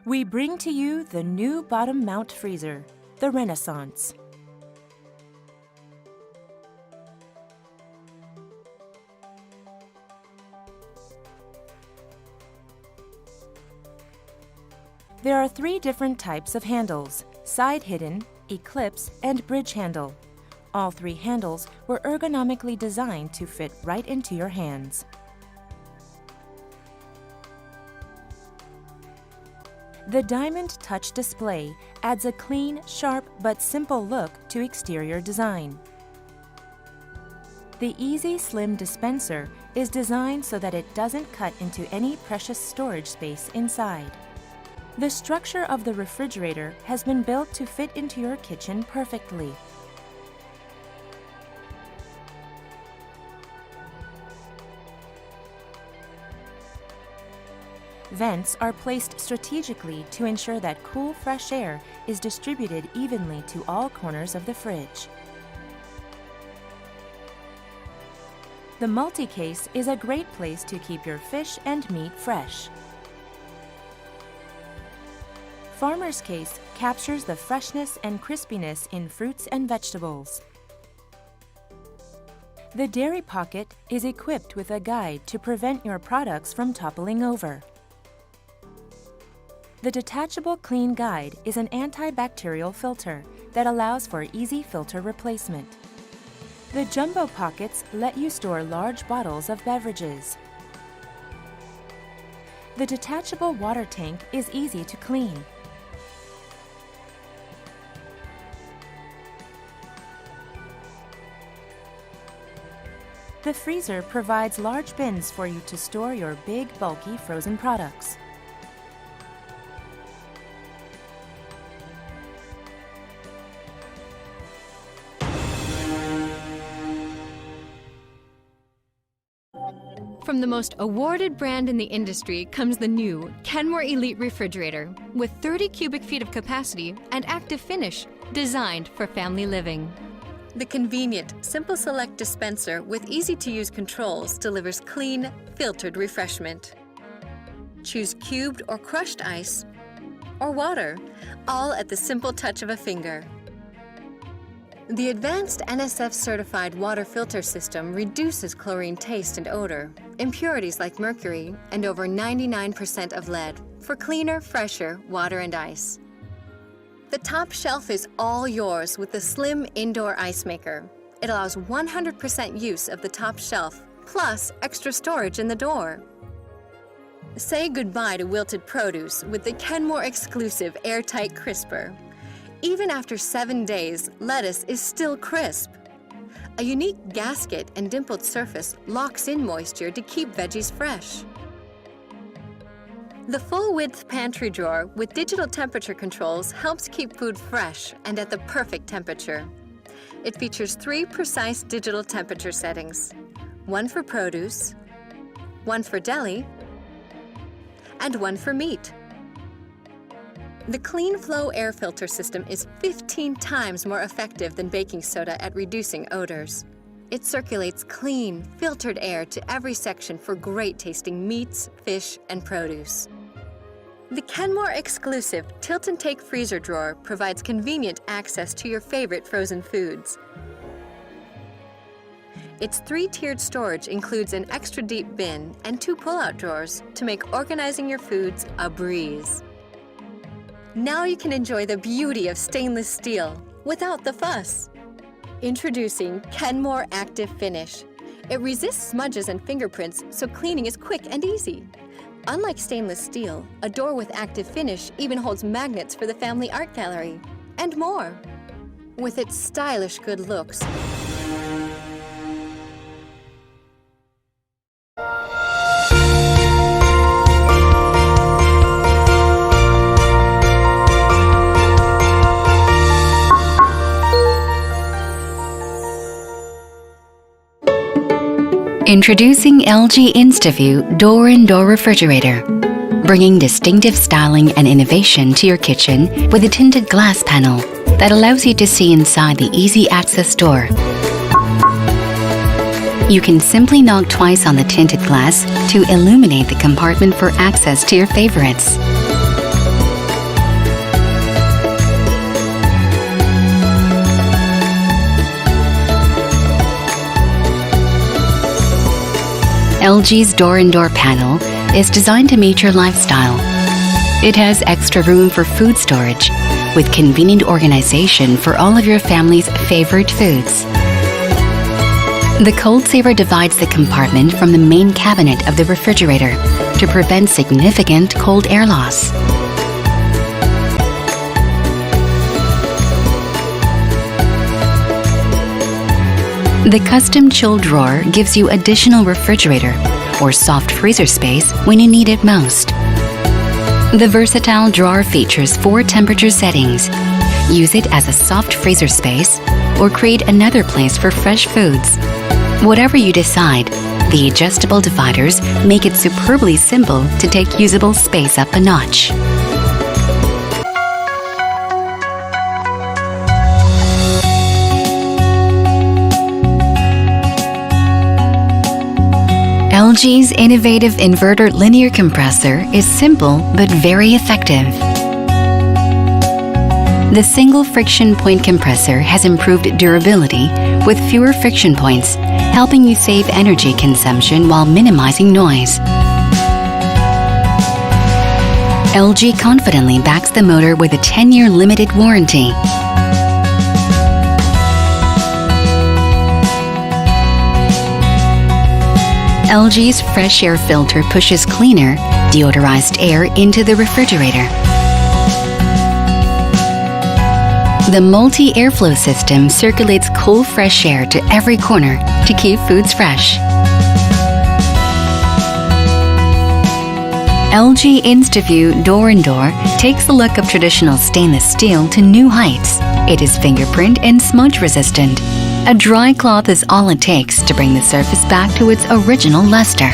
We bring to you the new bottom mount freezer, the Renaissance. There are 3 different types of handles: side hidden, eclipse, and bridge handle. All 3 handles were ergonomically designed to fit right into your hands. The Diamond Touch display adds a clean, sharp, but simple look to exterior design. The Easy Slim dispenser is designed so that it doesn't cut into any precious storage space inside. The structure of the refrigerator has been built to fit into your kitchen perfectly. Vents are placed strategically to ensure that cool, fresh air is distributed evenly to all corners of the fridge. The multi-case is a great place to keep your fish and meat fresh. Farmer's Case captures the freshness and crispiness in fruits and vegetables. The Dairy Pocket is equipped with a guide to prevent your products from toppling over. The Detachable Clean Guide is an antibacterial filter that allows for easy filter replacement. The Jumbo Pockets let you store large bottles of beverages. The detachable water tank is easy to clean. The freezer provides large bins for you to store your big, bulky frozen products. From the most awarded brand in the industry comes the new Kenmore Elite Refrigerator with 30 cubic feet of capacity and active finish, designed for family living. The convenient Simple Select dispenser with easy-to-use controls delivers clean, filtered refreshment. Choose cubed or crushed ice or water, all at the simple touch of a finger. The advanced NSF-certified water filter system reduces chlorine taste and odor, impurities like mercury, and over 99% of lead for cleaner, fresher water and ice. The top shelf is all yours with the slim indoor ice maker. It allows 100% use of the top shelf, plus extra storage in the door. Say goodbye to wilted produce with the Kenmore exclusive Airtight Crisper. Even after 7 days, lettuce is still crisp. A unique gasket and dimpled surface locks in moisture to keep veggies fresh. The full-width pantry drawer with digital temperature controls helps keep food fresh and at the perfect temperature. It features 3 precise digital temperature settings: one for produce, one for deli, and one for meat. The CleanFlow air filter system is 15 times more effective than baking soda at reducing odors. It circulates clean, filtered air to every section for great-tasting meats, fish, and produce. The Kenmore exclusive Tilt and Take freezer drawer provides convenient access to your favorite frozen foods. Its 3-tiered storage includes an extra deep bin and 2 pull-out drawers to make organizing your foods a breeze. Now you can enjoy the beauty of stainless steel without the fuss. Introducing Kenmore Active Finish. It resists smudges and fingerprints, so cleaning is quick and easy. Unlike stainless steel, a door with active finish even holds magnets for the family art gallery, and more. With its stylish good looks, Introducing LG InstaView Door-in-Door Refrigerator, bringing distinctive styling and innovation to your kitchen with a tinted glass panel that allows you to see inside the easy access door. You can simply knock twice on the tinted glass to illuminate the compartment for access to your favorites. LG's door-and-door panel is designed to meet your lifestyle. It has extra room for food storage, with convenient organization for all of your family's favorite foods. The Cold Saver divides the compartment from the main cabinet of the refrigerator to prevent significant cold air loss. The custom chill drawer gives you additional refrigerator or soft freezer space when you need it most. The versatile drawer features 4 temperature settings. Use it as a soft freezer space or create another place for fresh foods. Whatever you decide, the adjustable dividers make it superbly simple to take usable space up a notch. LG's innovative inverter linear compressor is simple but very effective. The single friction point compressor has improved durability with fewer friction points, helping you save energy consumption while minimizing noise. LG confidently backs the motor with a 10-year limited warranty. LG's fresh air filter pushes cleaner, deodorized air into the refrigerator. The multi-airflow system circulates cool, fresh air to every corner to keep foods fresh. LG InstaView Door-and-Door takes the look of traditional stainless steel to new heights. It is fingerprint and smudge resistant. A dry cloth is all it takes to bring the surface back to its original luster.